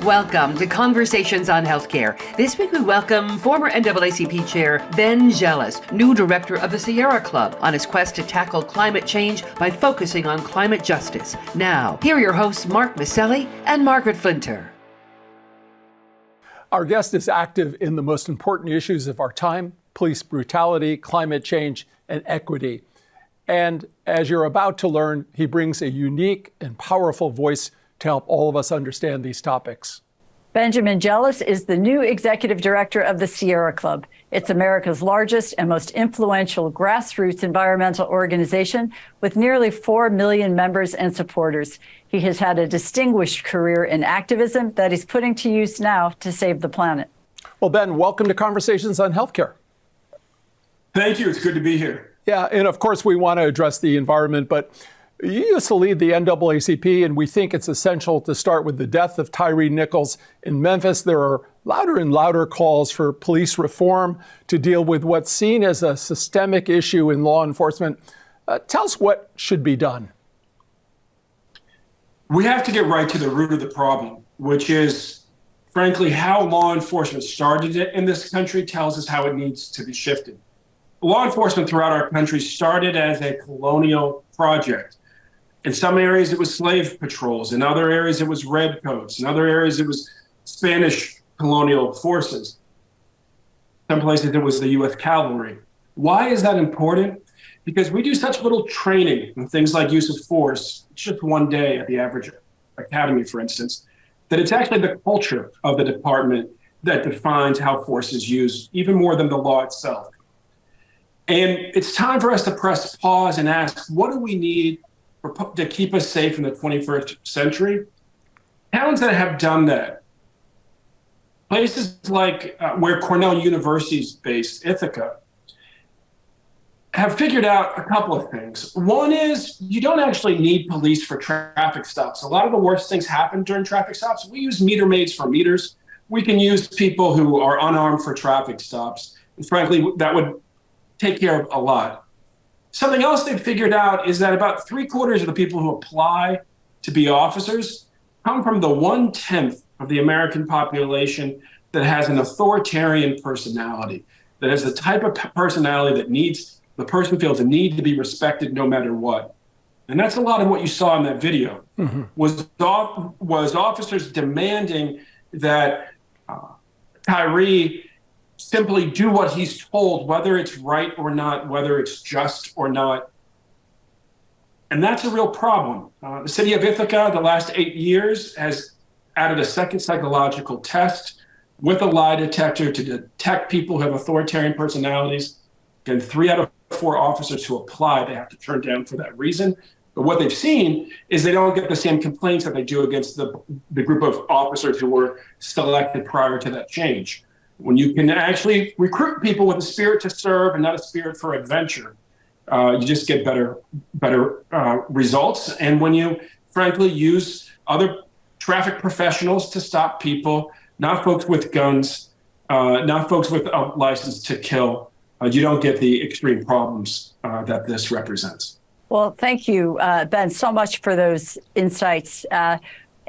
Welcome to Conversations on Healthcare. This week we welcome former NAACP Chair Ben Jealous, new director of the Sierra Club, on his quest to tackle climate change by focusing on climate justice. Now, here are your hosts Mark Maselli and Margaret Flinter. Our guest is active in the most important issues of our time: police brutality, climate change, and equity. And as you're about to learn, he brings a unique and powerful voice to help all of us understand these topics. Benjamin Jealous is the new executive director of the Sierra Club. It's America's largest and most influential grassroots environmental organization with nearly 4 million members and supporters. He has had a distinguished career in activism that he's putting to use now to save the planet. Well, Ben, welcome to Conversations on Healthcare. Thank you. It's good to be here. Yeah, and of course we want to address the environment, but you used to lead the NAACP, and we think it's essential to start with the death of Tyre Nichols in Memphis. There are louder and louder calls for police reform to deal with what's seen as a systemic issue in law enforcement. Tell us what should be done. We have to get right to the root of the problem, which is, frankly, how law enforcement started it in this country tells us how it needs to be shifted. Law enforcement throughout our country started as a colonial project. In some areas, it was slave patrols. In other areas, it was redcoats. In other areas, it was Spanish colonial forces. Some places, it was the U.S. cavalry. Why is that important? Because we do such little training in things like use of force, just one day at the average academy, for instance, that it's actually the culture of the department that defines how force is used, even more than the law itself. And it's time for us to press pause and ask, what do we need to keep us safe in the 21st century? Towns that have done that, places like where Cornell University is based, Ithaca, have figured out a couple of things. One is you don't actually need police for traffic stops. A lot of the worst things happen during traffic stops. We use meter maids for meters. We can use people who are unarmed for traffic stops. And frankly, that would take care of a lot. Something else they've figured out is that about 3/4 of the people who apply to be officers come from the 1/10 of the American population that has an authoritarian personality, that has the type of personality that the person feels the need to be respected no matter what. And that's a lot of what you saw in that video, was officers demanding that Tyre simply do what he's told, whether it's right or not, whether it's just or not. And that's a real problem. The city of Ithaca, the last 8 years, has added a second psychological test with a lie detector to detect people who have authoritarian personalities. And 3 out of 4 officers who apply, they have to turn down for that reason. But what they've seen is they don't get the same complaints that they do against the group of officers who were selected prior to that change. When you can actually recruit people with a spirit to serve and not a spirit for adventure, you just get better results. And when you, frankly, use other traffic professionals to stop people, not folks with guns, not folks with a license to kill, you don't get the extreme problems that this represents. Well, thank you, Ben, so much for those insights.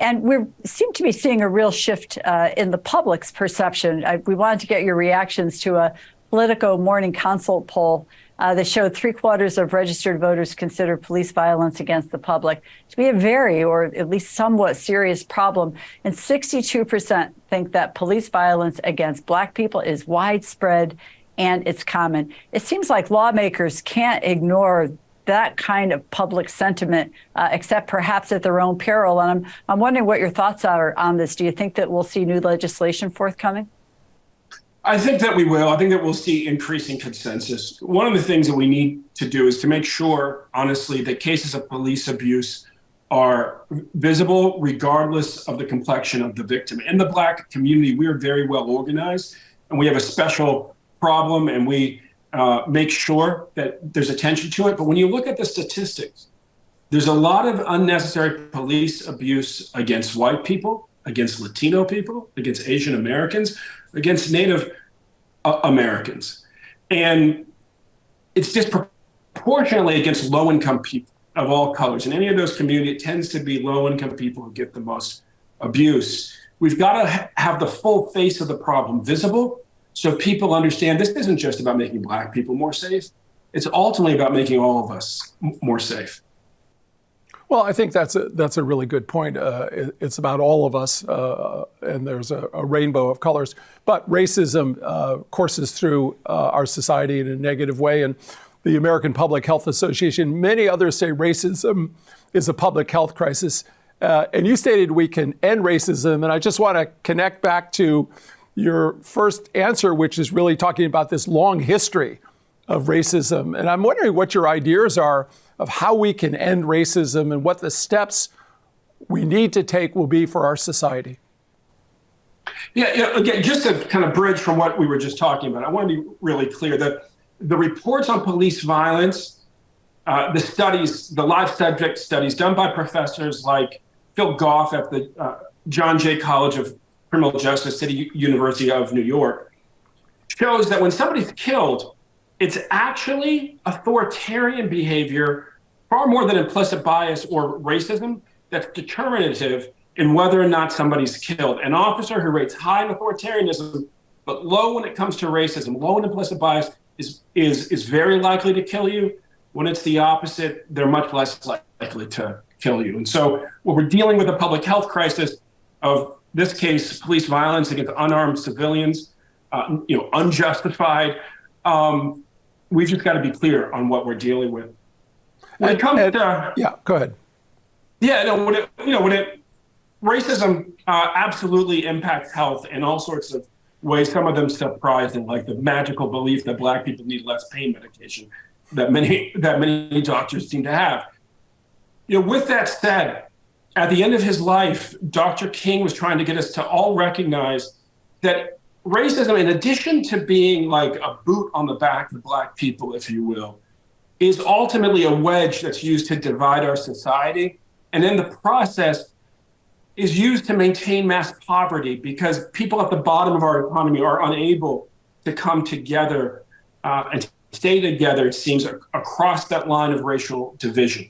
And we seem to be seeing a real shift in the public's perception. We wanted to get your reactions to a Politico Morning Consult poll that showed 3/4 of registered voters consider police violence against the public to be a very, or at least somewhat serious problem. And 62% think that police violence against Black people is widespread and it's common. It seems like lawmakers can't ignore that kind of public sentiment, except perhaps at their own peril. And I'm wondering what your thoughts are on this. Do you think that we'll see new legislation forthcoming? I think that we will. I think that we'll see increasing consensus. One of the things that we need to do is to make sure, honestly, that cases of police abuse are visible regardless of the complexion of the victim. In the Black community, we are very well organized, and we have a special problem, and we make sure that there's attention to it. But when you look at the statistics, there's a lot of unnecessary police abuse against white people, against Latino people, against Asian Americans, against Native Americans. And it's disproportionately against low-income people. of all colors. In any of those communities, it tends to be low-income people who get the most abuse. We've got to have the full face of the problem visible so people understand this isn't just about making Black people more safe. It's ultimately about making all of us more safe. Well, I think that's a really good point. It's about all of us, and there's a rainbow of colors. But racism courses through our society in a negative way. And the American Public Health Association, many others say racism is a public health crisis. And you stated we can end racism. And I just want to connect back to your first answer, which is really talking about this long history of racism. And I'm wondering what your ideas are of how we can end racism and what the steps we need to take will be for our society. Yeah, again, just to kind of bridge from what we were just talking about, I want to be really clear that the reports on police violence, the studies, the live subject studies done by professors like Phil Goff at the John Jay College of Criminal Justice, City University of New York, shows that when somebody's killed, it's actually authoritarian behavior, far more than implicit bias or racism, that's determinative in whether or not somebody's killed. An officer who rates high in authoritarianism, but low when it comes to racism, low in implicit bias, is very likely to kill you. When it's the opposite, they're much less likely to kill you. And so when we're dealing with a public health crisis of this case, police violence against unarmed civilians, unjustified, we've just got to be clear on what we're dealing with. When it comes to go ahead. Racism absolutely impacts health in all sorts of ways. Some of them surprising, like the magical belief that Black people need less pain medication that many doctors seem to have. With that said, at the end of his life, Dr. King was trying to get us to all recognize that racism, in addition to being like a boot on the back of Black people, if you will, is ultimately a wedge that's used to divide our society. And in the process is used to maintain mass poverty because people at the bottom of our economy are unable to come together and stay together, it seems, across that line of racial division.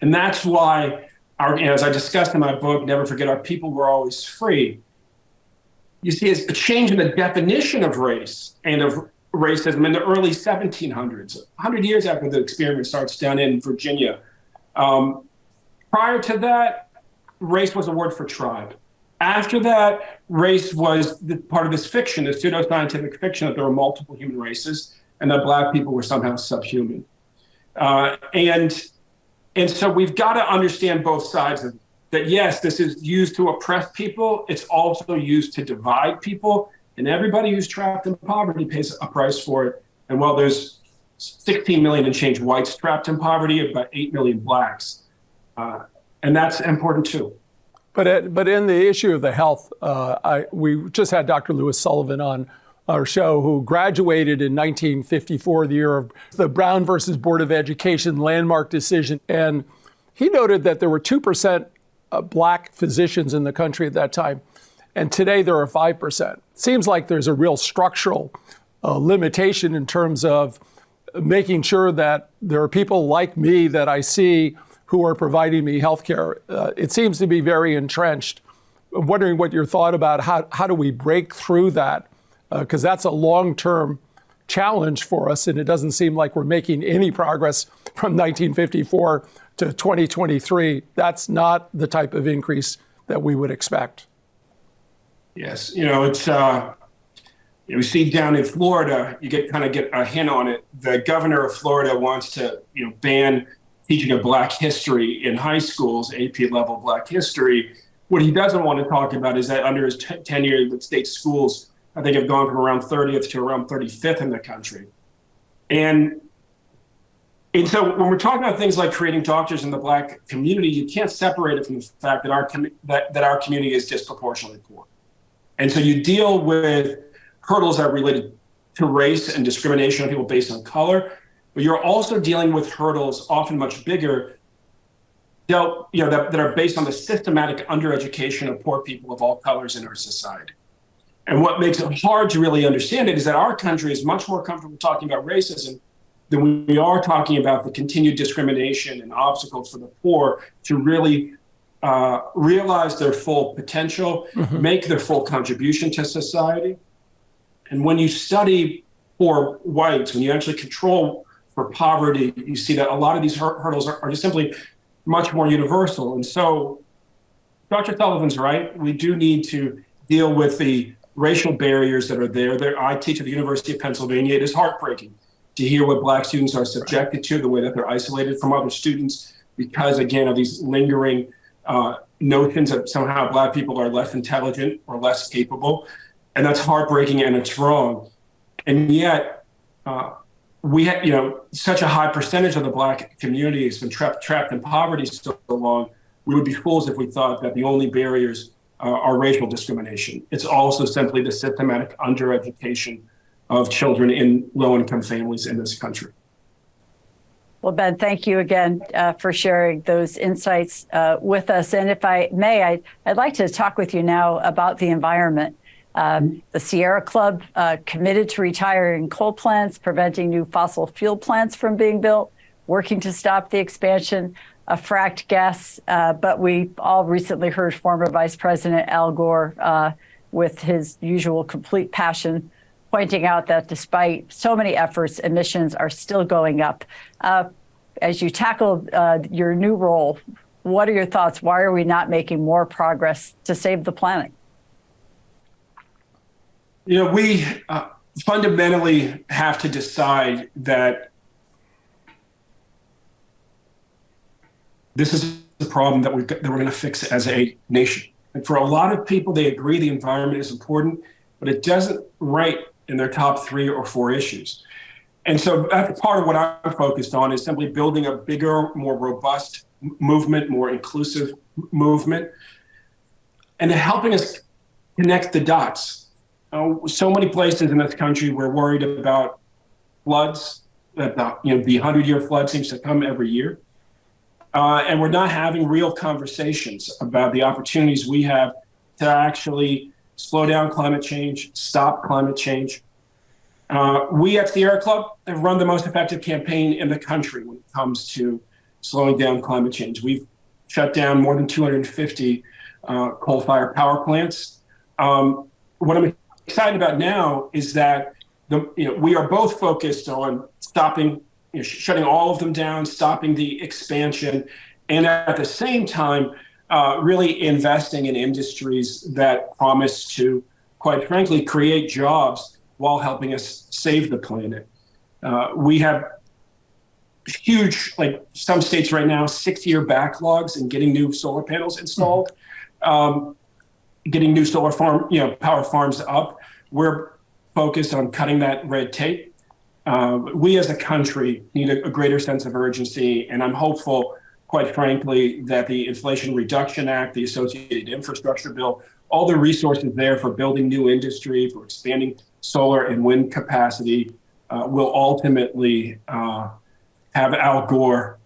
And that's why, as I discussed in my book, Never Forget Our People Were Always Free, you see a change in the definition of race and of racism in the early 1700s, 100 years after the experiment starts down in Virginia. Prior to that, race was a word for tribe. After that, race was part of this fiction, this pseudoscientific fiction that there were multiple human races and that Black people were somehow subhuman. And so we've got to understand both sides of it. That yes, this is used to oppress people. It's also used to divide people. And everybody who's trapped in poverty pays a price for it. And while there's 16 million and change whites trapped in poverty, about 8 million Blacks. And that's important too. But in the issue of the health, we just had Dr. Louis Sullivan on our show, who graduated in 1954, the year of the Brown versus Board of Education landmark decision. And he noted that there were 2% Black physicians in the country at that time. And today there are 5%. Seems like there's a real structural limitation in terms of making sure that there are people like me that I see who are providing me health care. It seems to be very entrenched. I'm wondering what your thought about how do we break through that? Because that's a long-term challenge for us, and it doesn't seem like we're making any progress from 1954 to 2023. That's not the type of increase that we would expect. Yes, it's we see down in Florida, you get a hint on it. The governor of Florida wants to ban teaching of Black history in high schools, AP level Black history. What he doesn't want to talk about is that under his tenure, the state schools, I think, have gone from around 30th to around 35th in the country. And so when we're talking about things like creating doctors in the Black community, you can't separate it from the fact that our community is disproportionately poor. And so you deal with hurdles that are related to race and discrimination of people based on color, but you're also dealing with hurdles often much bigger that are based on the systematic undereducation of poor people of all colors in our society. And what makes it hard to really understand it is that our country is much more comfortable talking about racism then we are talking about the continued discrimination and obstacles for the poor to really realize their full potential, make their full contribution to society. And when you study poor whites, when you actually control for poverty, you see that a lot of these hurdles are just simply much more universal. And so Dr. Sullivan's right. We do need to deal with the racial barriers that are there. I teach at the University of Pennsylvania. It is heartbreaking to hear what Black students are subjected to, the way that they're isolated from other students because, again, of these lingering notions that somehow Black people are less intelligent or less capable. And that's heartbreaking and it's wrong. And yet, we have, such a high percentage of the Black community has been trapped in poverty so long. We would be fools if we thought that the only barriers are racial discrimination. It's also simply the systematic undereducation of children in low-income families in this country. Well, Ben, thank you again for sharing those insights with us. And if I may, I'd like to talk with you now about the environment. The Sierra Club committed to retiring coal plants, preventing new fossil fuel plants from being built, working to stop the expansion of fracked gas. But we all recently heard former Vice President Al Gore with his usual complete passion, pointing out that despite so many efforts, emissions are still going up. As you tackle your new role, what are your thoughts? Why are we not making more progress to save the planet? We fundamentally have to decide that this is the problem that we're going to fix as a nation. And for a lot of people, they agree the environment is important, but it doesn't rank in their top 3 or 4 issues. And so that's part of what I'm focused on is simply building a bigger, more robust movement, more inclusive movement, and helping us connect the dots. So many places in this country we're worried about floods, that the 100-year flood seems to come every year. And we're not having real conversations about the opportunities we have to actually slow down climate change, stop climate change. We at Sierra Club have run the most effective campaign in the country when it comes to slowing down climate change. We've shut down more than 250 coal-fired power plants. What I'm excited about now is that we are both focused on stopping, shutting all of them down, stopping the expansion, and at the same time, really investing in industries that promise to, quite frankly, create jobs while helping us save the planet. We have huge, like some states right now, 6-year backlogs in getting new solar panels installed, getting new solar power farms up. We're focused on cutting that red tape. We as a country need a greater sense of urgency, and I'm hopeful, quite frankly, that the Inflation Reduction Act, the associated infrastructure bill, all the resources there for building new industry, for expanding solar and wind capacity, will ultimately have Al Gore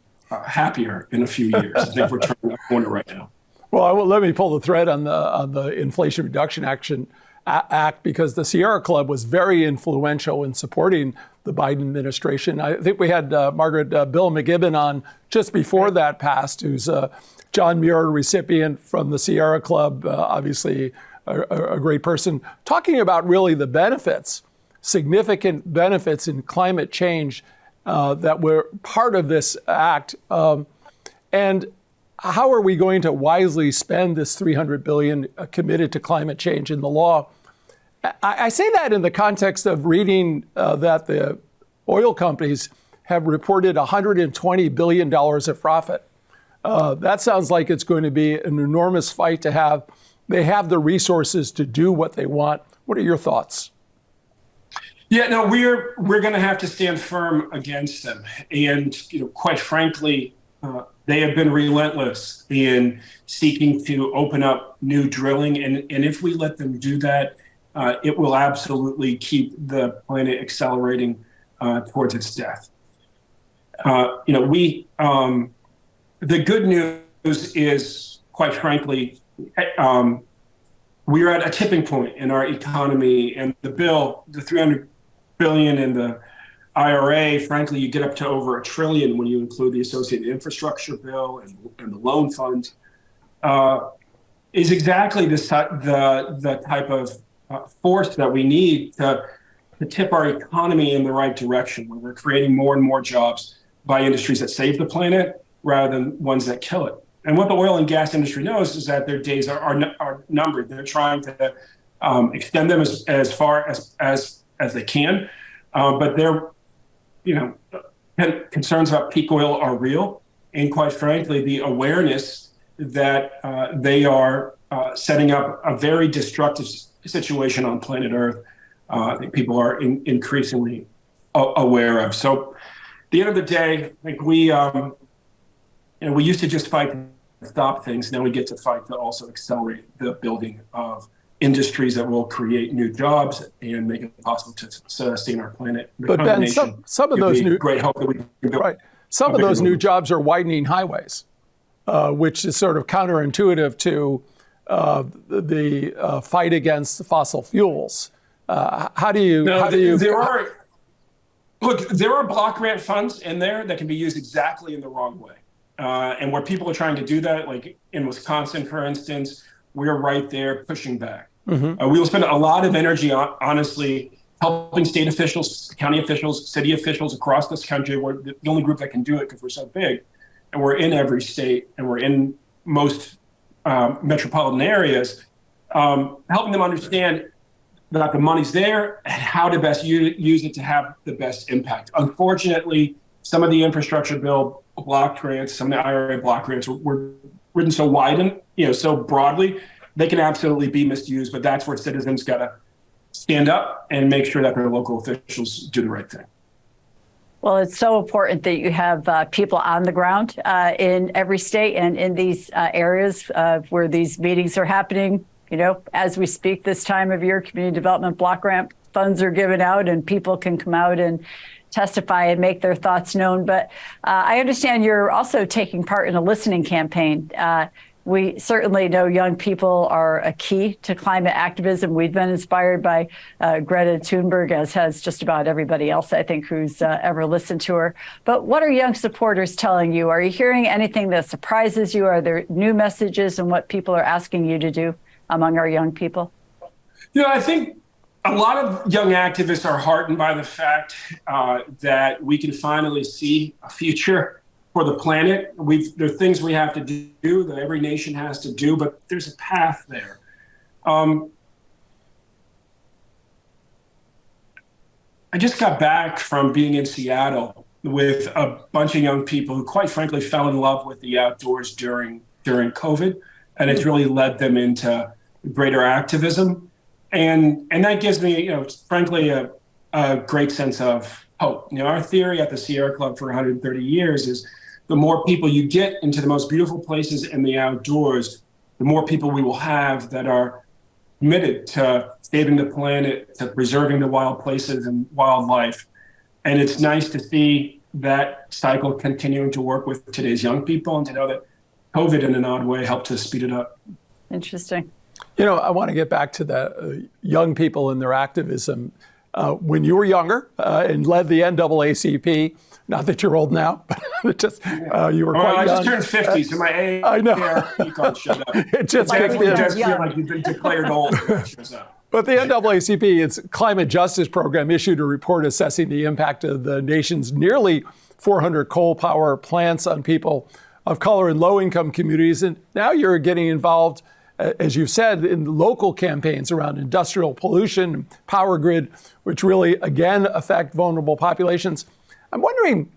happier in a few years. I think we're turning that corner right now. Well, let me pull the thread on the Inflation Reduction Act, because the Sierra Club was very influential in supporting the Biden administration. I think we had Margaret Bill McGibbon on just before that passed, who's a John Muir recipient from the Sierra Club, obviously a great person, talking about really the benefits, significant benefits in climate change that were part of this act. And how are we going to wisely spend this $300 billion committed to climate change in the law? I say that in the context of reading that the oil companies have reported $120 billion of profit. That sounds like it's going to be an enormous fight to have. They have the resources to do what they want. What are your thoughts? Yeah, no, we're going to have to stand firm against them. And quite frankly, they have been relentless in seeking to open up new drilling. And if we let them do that, it will absolutely keep the planet accelerating towards its death. The good news is, quite frankly, we're at a tipping point in our economy, and the bill, the $300 billion in the IRA, frankly, you get up to over $1 trillion when you include the associated infrastructure bill and the loan fund, is exactly the type of force that we need to tip our economy in the right direction, where we're creating more and more jobs by industries that save the planet rather than ones that kill it. And what the oil and gas industry knows is that their days are numbered. They're trying to extend them as far as they can, but their concerns about peak oil are real. And quite frankly, the awareness that they are setting up a very destructive situation on planet Earth, I think people are increasingly aware of. So at the end of the day, I think we used to just fight to stop things. Now we get to fight to also accelerate the building of industries that will create new jobs and make it possible to sustain our planet. But Ben, some of those new great hope that we can build. Right. Some of those new jobs are widening highways, which is sort of counterintuitive to the fight against fossil fuels. How do you? There are block grant funds in there that can be used exactly in the wrong way. And where people are trying to do that, like in Wisconsin, for instance, we're right there pushing back. Mm-hmm. We will spend a lot of energy, honestly, helping state officials, county officials, city officials across this country. We're the only group that can do it because we're so big. And we're in every state and we're in most metropolitan areas, helping them understand that the money's there and how to best use it to have the best impact. Unfortunately, some of the infrastructure bill block grants, some of the IRA block grants were written so wide and so broadly, they can absolutely be misused. But that's where citizens got to stand up and make sure that their local officials do the right thing. Well, it's so important that you have people on the ground in every state and in these areas where these meetings are happening. As we speak this time of year, community development block grant funds are given out and people can come out and testify and make their thoughts known. But I understand you're also taking part in a listening campaign. We certainly know young people are a key to climate activism. We've been inspired by Greta Thunberg, as has just about everybody else, I think, who's ever listened to her. But what are young supporters telling you? Are you hearing anything that surprises you? Are there new messages in what people are asking you to do among our young people? I think a lot of young activists are heartened by the fact that we can finally see a future for the planet. There are things we have to do that every nation has to do, but there's a path there. I just got back from being in Seattle with a bunch of young people who, quite frankly, fell in love with the outdoors during COVID, and it's really led them into greater activism. And that gives me, frankly, a great sense of hope. Our theory at the Sierra Club for 130 years is the more people you get into the most beautiful places in the outdoors, the more people we will have that are committed to saving the planet, to preserving the wild places and wildlife. And it's nice to see that cycle continuing to work with today's young people and to know that COVID in an odd way helped to speed it up. Interesting. I want to get back to the young people and their activism. When you were younger and led the NAACP, not that you're old now, but just you were quite young. I just turned 50, so my age. I know. You can't shut up. It just kicked in. Just feel like you've been declared old. But the NAACP, its climate justice program, issued a report assessing the impact of the nation's nearly 400 coal power plants on people of color in low-income communities. And now you're getting involved, as you've said, in local campaigns around industrial pollution, power grid, which really, again, affect vulnerable populations. I'm wondering,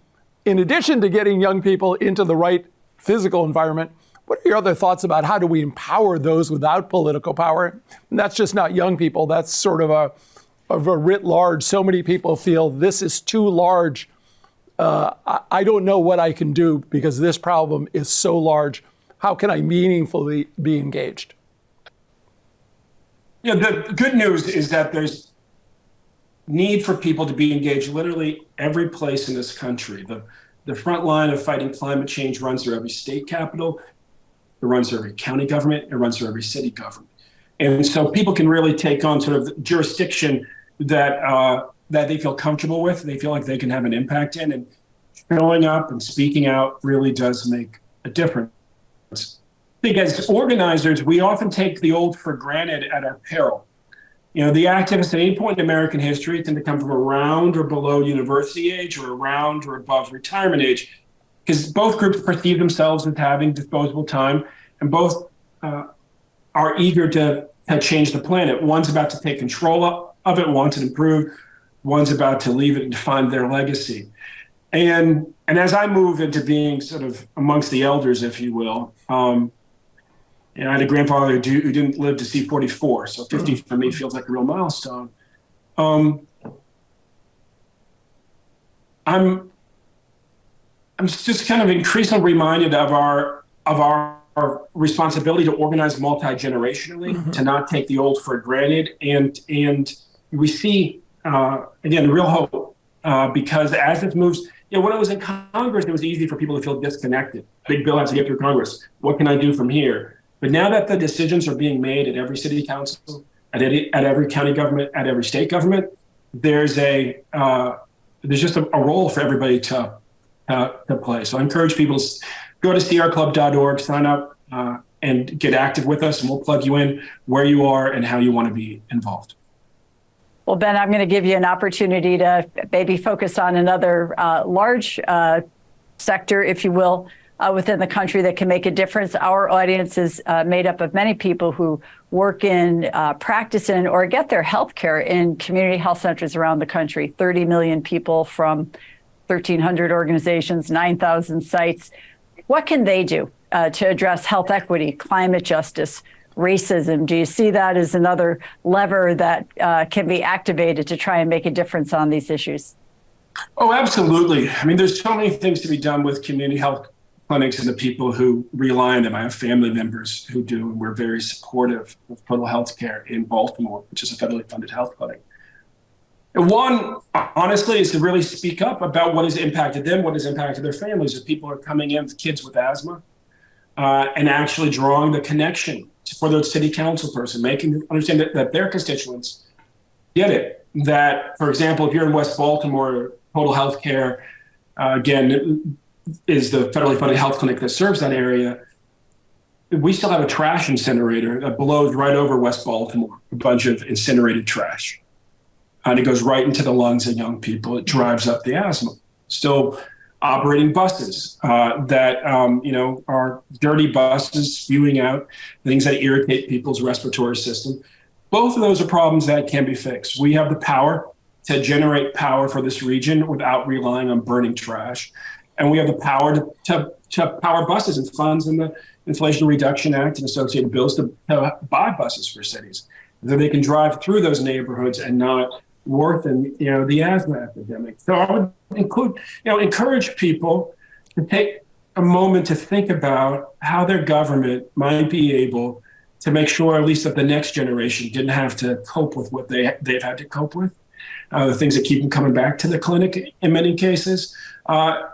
in addition to getting young people into the right physical environment, what are your other thoughts about how do we empower those without political power? And that's just not young people. That's sort of a writ large. So many people feel this is too large. I don't know what I can do because this problem is so large. How can I meaningfully be engaged? The good news is that there's need for people to be engaged literally every place in this country. The front line of fighting climate change runs through every state capital. It runs through every county government. It runs through every city government. And so people can really take on sort of the jurisdiction that that they feel comfortable with, they feel like they can have an impact in, and showing up and speaking out really does make a difference. I think as organizers, we often take the old for granted at our peril. You know, the activists at any point in American history tend to come from around or below university age or around or above retirement age, because both groups perceive themselves as having disposable time, and both are eager to change the planet. One's about to take control of it, wants it improved. One's about to leave it and find their legacy. And as I move into being sort of amongst the elders, if you will, I had a grandfather who didn't live to see 44, so 50 for me feels like a real milestone. I'm just kind of increasingly reminded of our responsibility to organize multi-generationally, to not take the old for granted, and we see again real hope because as it moves. You know, when I was in Congress, it was easy for people to feel disconnected. Big bill has to get through Congress. What can I do from here? But now that the decisions are being made at every city council, at every county government, at every state government, there's just a role for everybody to play. So I encourage people to go to sierraclub.org, sign up, and get active with us, and we'll plug you in where you are and how you want to be involved. Well, Ben, I'm going to give you an opportunity to maybe focus on another large sector, if you will, within the country that can make a difference. Our audience is made up of many people who work in, practice in, or get their health care in community health centers around the country. 30 million people from 1,300 organizations, 9,000 sites. What can they do to address health equity, climate justice, racism? Do you see that as another lever that can be activated to try and make a difference on these issues? Oh, absolutely. I mean, there's so many things to be done with community health clinics and the people who rely on them. I have family members who do, and we're very supportive of Total Health Care in Baltimore, which is a federally funded health clinic. And one, honestly, is to really speak up about what has impacted them, what has impacted their families. If people are coming in with kids with asthma and actually drawing the connection for the city council person, making them understand that their constituents get it. That, for example, if you're in West Baltimore, Total Health Care, again, is the federally funded health clinic that serves that area. We still have a trash incinerator that blows right over West Baltimore, a bunch of incinerated trash. And it goes right into the lungs of young people. It drives up the asthma. Still operating buses that are dirty buses spewing out things that irritate people's respiratory system. Both of those are problems that can be fixed. We have the power to generate power for this region without relying on burning trash. And we have the power to power buses and funds in the Inflation Reduction Act and associated bills to buy buses for cities, so they can drive through those neighborhoods and not worsen, the asthma epidemic. So I would encourage people to take a moment to think about how their government might be able to make sure, at least that the next generation didn't have to cope with what they've had to cope with, the things that keep them coming back to the clinic in many cases,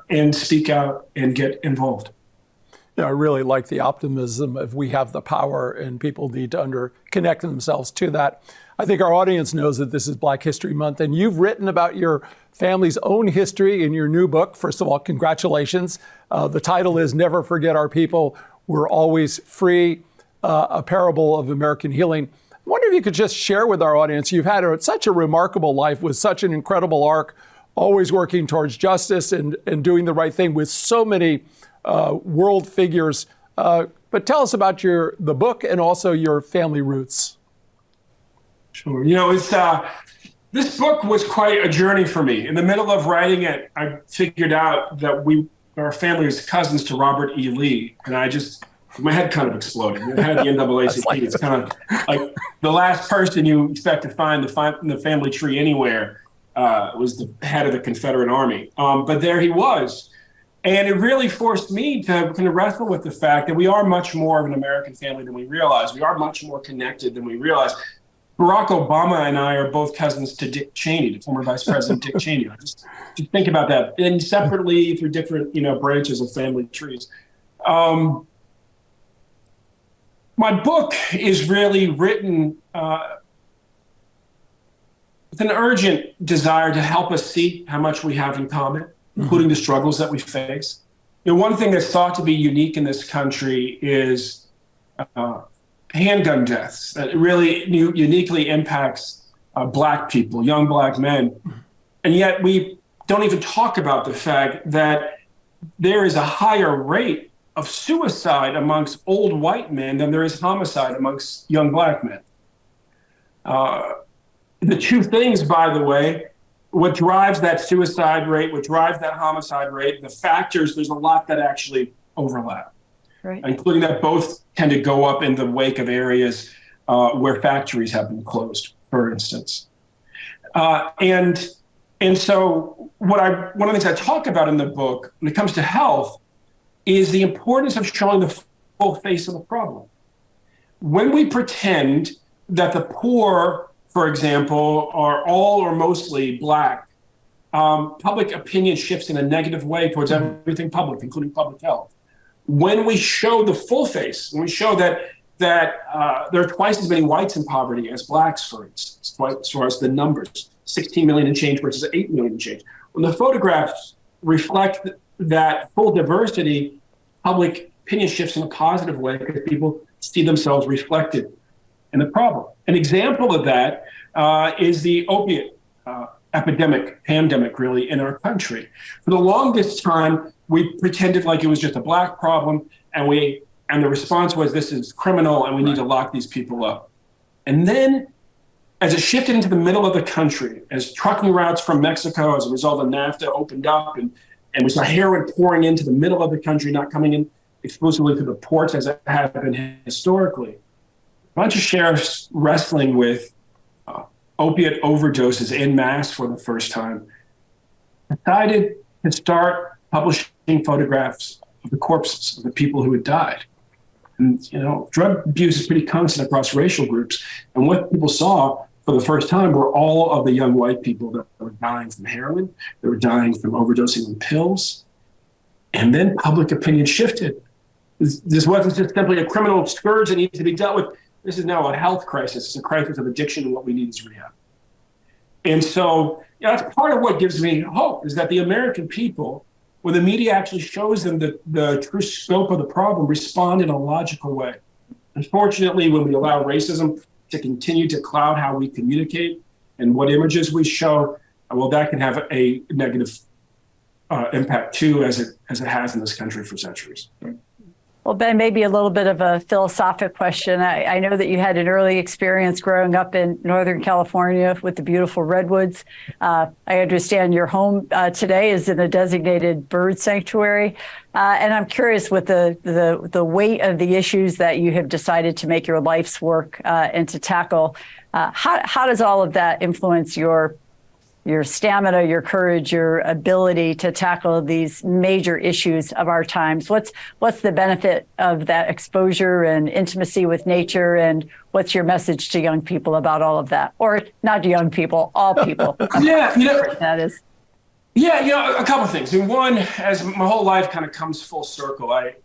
and speak out and get involved. I really like the optimism of we have the power and people need to connect themselves to that. I think our audience knows that this is Black History Month, and you've written about your family's own history in your new book. First of all, congratulations. The title is Never Forget Our People, We're Always Free, a parable of American healing. I wonder if you could just share with our audience, you've had such a remarkable life with such an incredible arc, always working towards justice and doing the right thing with so many world figures. But tell us about the book and also your family roots. Sure. This book was quite a journey for me. In the middle of writing it, I figured out that our family was cousins to Robert E. Lee, and my head kind of exploded. I had the NAACP. It's kind of like the last person you expect to find in the family tree anywhere was the head of the Confederate Army. But there he was. And it really forced me to kind of wrestle with the fact that we are much more of an American family than we realize. We are much more connected than we realize. Barack Obama and I are both cousins to Dick Cheney, the former Vice President Dick Cheney. Just think about that. And separately through different, branches of family trees. My book is really written with an urgent desire to help us see how much we have in common, including the struggles that we face. One thing that's thought to be unique in this country is handgun deaths. That really uniquely impacts Black people, young Black men. And yet we don't even talk about the fact that there is a higher rate of suicide amongst old white men than there is homicide amongst young Black men. The two things, by the way, what drives that suicide rate, what drives that homicide rate, the factors, there's a lot that actually overlap, right, including that both tend to go up in the wake of areas where factories have been closed, for instance. And so one of the things I talk about in the book when it comes to health is the importance of showing the full face of the problem. When we pretend that the poor, for example, are all or mostly Black, public opinion shifts in a negative way towards everything public, including public health. When we show the full face, when we show that there are twice as many whites in poverty as Blacks, for instance, as far as the numbers, 16 million and change versus 8 million and change. When the photographs reflect that full diversity, public opinion shifts in a positive way because people see themselves reflected in the problem. An example of that is the opiate pandemic, really, in our country. For the longest time, we pretended like it was just a Black problem, and the response was, this is criminal, and we need to lock these people up. And then, as it shifted into the middle of the country, as trucking routes from Mexico, as a result of NAFTA, opened up, and we saw heroin pouring into the middle of the country, not coming in exclusively through the ports as it had been historically, a bunch of sheriffs wrestling with opiate overdoses en masse for the first time decided to start publishing photographs of the corpses of the people who had died. And, drug abuse is pretty constant across racial groups. And what people saw for the first time were all of the young white people that were dying from heroin, that were dying from overdosing on pills. And then public opinion shifted. This wasn't just simply a criminal scourge that needs to be dealt with. This is now a health crisis. It's a crisis of addiction, and what we need is rehab. And so that's part of what gives me hope, is that the American people, when the media actually shows them the true scope of the problem, respond in a logical way. Unfortunately, when we allow racism to continue to cloud how we communicate and what images we show, well, that can have a negative impact too, as it has in this country for centuries. Well, Ben, maybe a little bit of a philosophic question. I know that you had an early experience growing up in Northern California with the beautiful redwoods. I understand your home today is in a designated bird sanctuary. And I'm curious, with the weight of the issues that you have decided to make your life's work and to tackle, how does all of that influence your stamina, your courage, your ability to tackle these major issues of our times? What's the benefit of that exposure and intimacy with nature, and what's your message to young people about all of that? Or not young people, all people. That is. Yeah, a couple of things. And one, as my whole life kind of comes full circle, I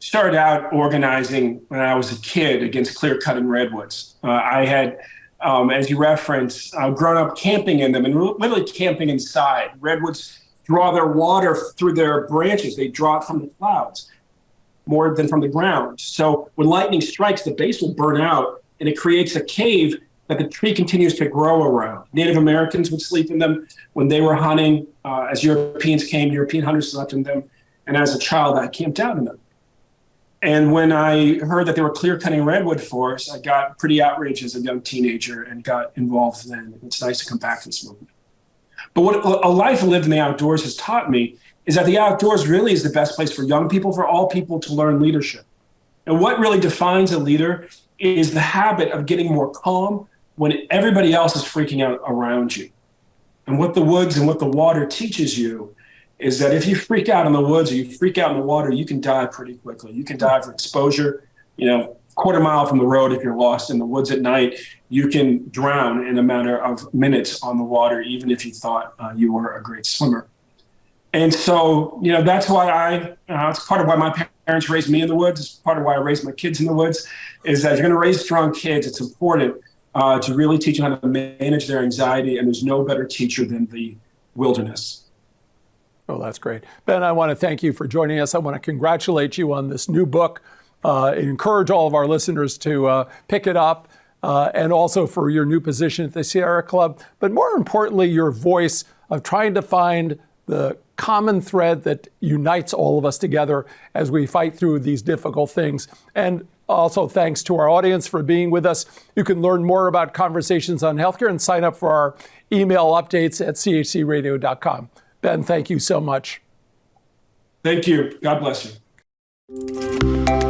started out organizing when I was a kid against clear-cutting redwoods. I had, as you referenced, grown up camping in them and literally camping inside. Redwoods draw their water through their branches. They draw it from the clouds more than from the ground. So when lightning strikes, the base will burn out, and it creates a cave that the tree continues to grow around. Native Americans would sleep in them when they were hunting. As Europeans came, European hunters slept in them. And as a child, I camped out in them. And when I heard that they were clear-cutting redwood forests, I got pretty outraged as a young teenager and got involved then. It's nice to come back to this movement. But what a life lived in the outdoors has taught me is that the outdoors really is the best place for young people, for all people, to learn leadership. And what really defines a leader is the habit of getting more calm when everybody else is freaking out around you. And what the woods and what the water teaches you is that if you freak out in the woods or you freak out in the water, you can die pretty quickly. You can die from exposure. Quarter mile from the road, if you're lost in the woods at night, you can drown in a matter of minutes on the water, even if you thought you were a great swimmer. And so, that's why it's part of why my parents raised me in the woods. It's part of why I raised my kids in the woods, is that if you're going to raise strong kids, it's important to really teach them how to manage their anxiety. And there's no better teacher than the wilderness. Oh, that's great. Ben, I want to thank you for joining us. I want to congratulate you on this new book. Encourage all of our listeners to pick it up, and also for your new position at the Sierra Club. But more importantly, your voice of trying to find the common thread that unites all of us together as we fight through these difficult things. And also thanks to our audience for being with us. You can learn more about Conversations on Healthcare and sign up for our email updates at chcradio.com. Ben, thank you so much. Thank you. God bless you.